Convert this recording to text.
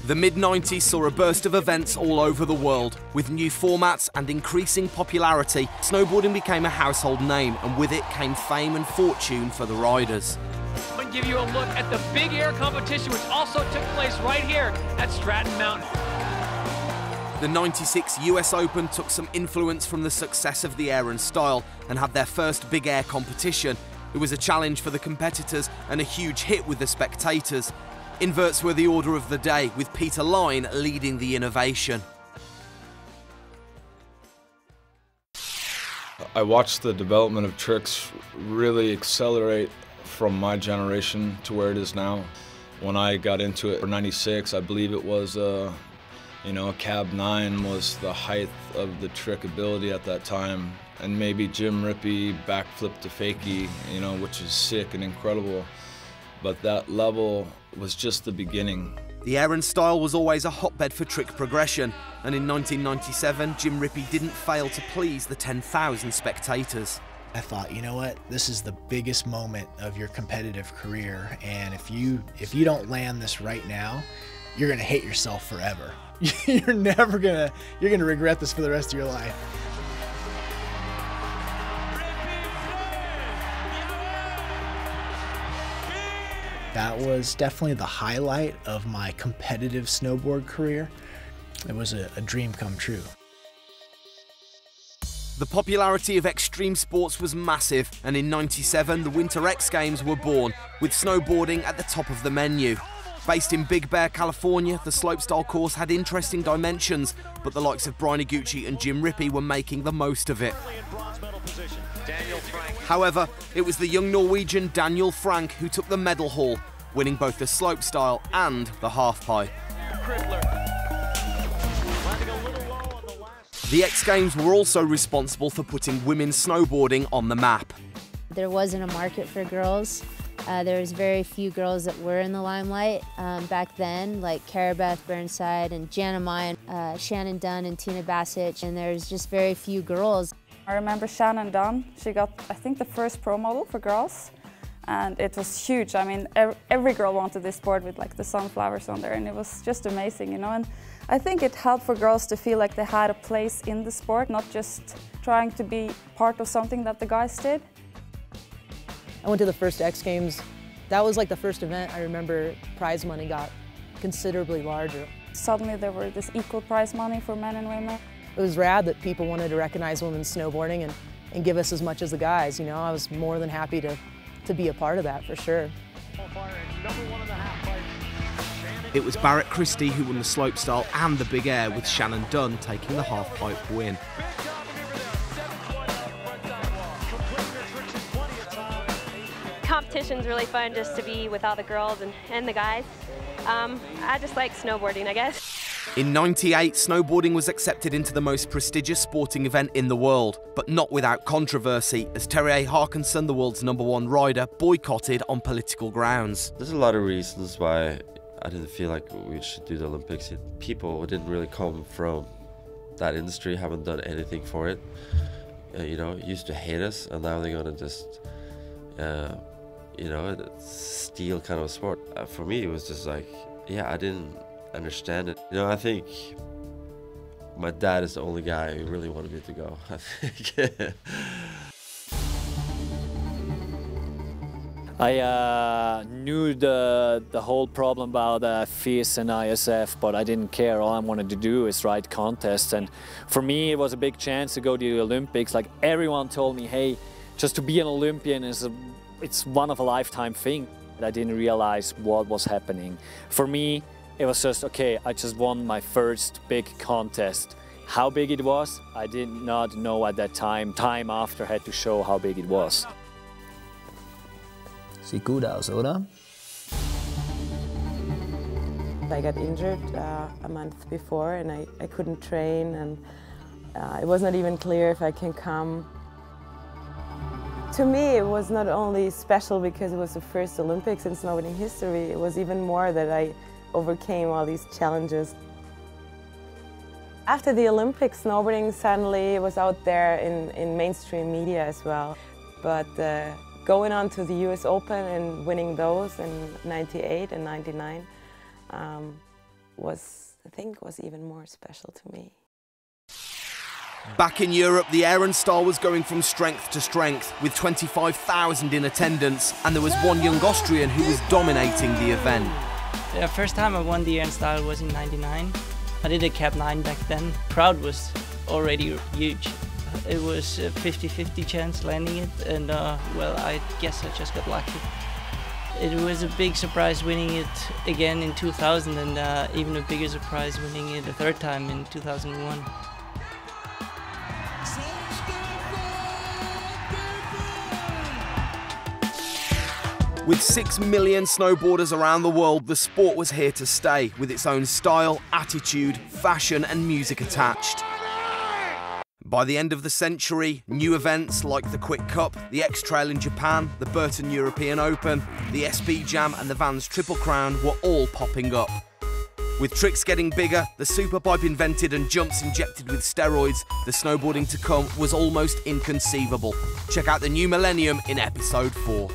The mid-90s saw a burst of events all over the world. With new formats and increasing popularity, snowboarding became a household name, and with it came fame and fortune for the riders. I'm going to give you a look at the big air competition, which also took place right here at Stratton Mountain. The '96 US Open took some influence from the success of the Air&Style and had their first big air competition. It was a challenge for the competitors and a huge hit with the spectators. Inverts were the order of the day, with Peter Line leading the innovation. I watched the development of tricks really accelerate from my generation to where it is now. When I got into it for '96, I believe it was, a cab 9 was the height of the trick ability at that time. And maybe Jim Rippey backflip to fakie, which is sick and incredible. But that level was just the beginning. The Air&Style was always a hotbed for trick progression, and in 1997, Jim Rippey didn't fail to please the 10,000 spectators. I thought, you know what, this is the biggest moment of your competitive career, and if you don't land this right now, you're gonna hate yourself forever. You're gonna regret this for the rest of your life. That was definitely the highlight of my competitive snowboard career. It was a dream come true. The popularity of extreme sports was massive, and in '97 the Winter X Games were born, with snowboarding at the top of the menu. Based in Big Bear, California, the slopestyle course had interesting dimensions, but the likes of Brian Iguchi and Jim Rippey were making the most of it. However, it was the young Norwegian Daniel Frank who took the medal haul, winning both the slopestyle and the halfpipe. The X Games were also responsible for putting women's snowboarding on the map. There wasn't a market for girls. There was very few girls that were in the limelight back then, like Carabeth Burnside and Jana Mayan, Shannon Dunn and Tina Bassett, and there's just very few girls. I remember Shannon Dunn. She got, I think, the first pro model for girls, and it was huge. I mean, every girl wanted this board with like the sunflowers on there, and it was just amazing, And I think it helped for girls to feel like they had a place in the sport, not just trying to be part of something that the guys did. I went to the first X Games. That was like the first event I remember prize money got considerably larger. Suddenly there were this equal prize money for men and women. It was rad that people wanted to recognize women's snowboarding and give us as much as the guys. I was more than happy to be a part of that, for sure. It was Barrett Christie who won the slopestyle and the big air, with Shannon Dunn taking the halfpipe win. Competition's really fun just to be with all the girls and the guys. I just like snowboarding, I guess. In '98, snowboarding was accepted into the most prestigious sporting event in the world, but not without controversy, as Terje Haakonsen, the world's #1 rider, boycotted on political grounds. There's a lot of reasons why I didn't feel like we should do the Olympics. People who didn't really come from that industry haven't done anything for it. Used to hate us, and now they're gonna just, steal kind of a sport. For me, it was just like, I didn't understand it. I think my dad is the only guy who really wanted me to go, I think. I knew the whole problem about FIS and ISF, but I didn't care. All I wanted to do is ride contests, and for me it was a big chance to go to the Olympics. Like, everyone told me, hey, just to be an Olympian it's one of a lifetime thing. I didn't realize what was happening. For me, it was just, okay, I just won my first big contest. How big it was, I did not know at that time. Time after had to show how big it was. Sieht gut aus, oder? I got injured a month before, and I couldn't train, and it was not even clear if I can come. To me, it was not only special because it was the first Olympics in snowboarding history, it was even more that I overcame all these challenges. After the Olympics, snowboarding suddenly was out there in mainstream media as well. But going on to the US Open and winning those in '98 and '99, was, I think, was even more special to me. Back in Europe, the Air&Style was going from strength to strength, with 25,000 in attendance, and there was one young Austrian who was dominating the event. The first time I won the Air&Style was in '99. I did a cap 9 back then. Crowd was already huge. It was a 50-50 chance landing it, and well, I guess I just got lucky. It was a big surprise winning it again in 2000, and even a bigger surprise winning it a third time in 2001. With 6 million snowboarders around the world, the sport was here to stay, with its own style, attitude, fashion and music attached. By the end of the century, new events like the Quick Cup, the X-Trail in Japan, the Burton European Open, the SB Jam and the Vans Triple Crown were all popping up. With tricks getting bigger, the superpipe invented and jumps injected with steroids, the snowboarding to come was almost inconceivable. Check out the new millennium in episode 4.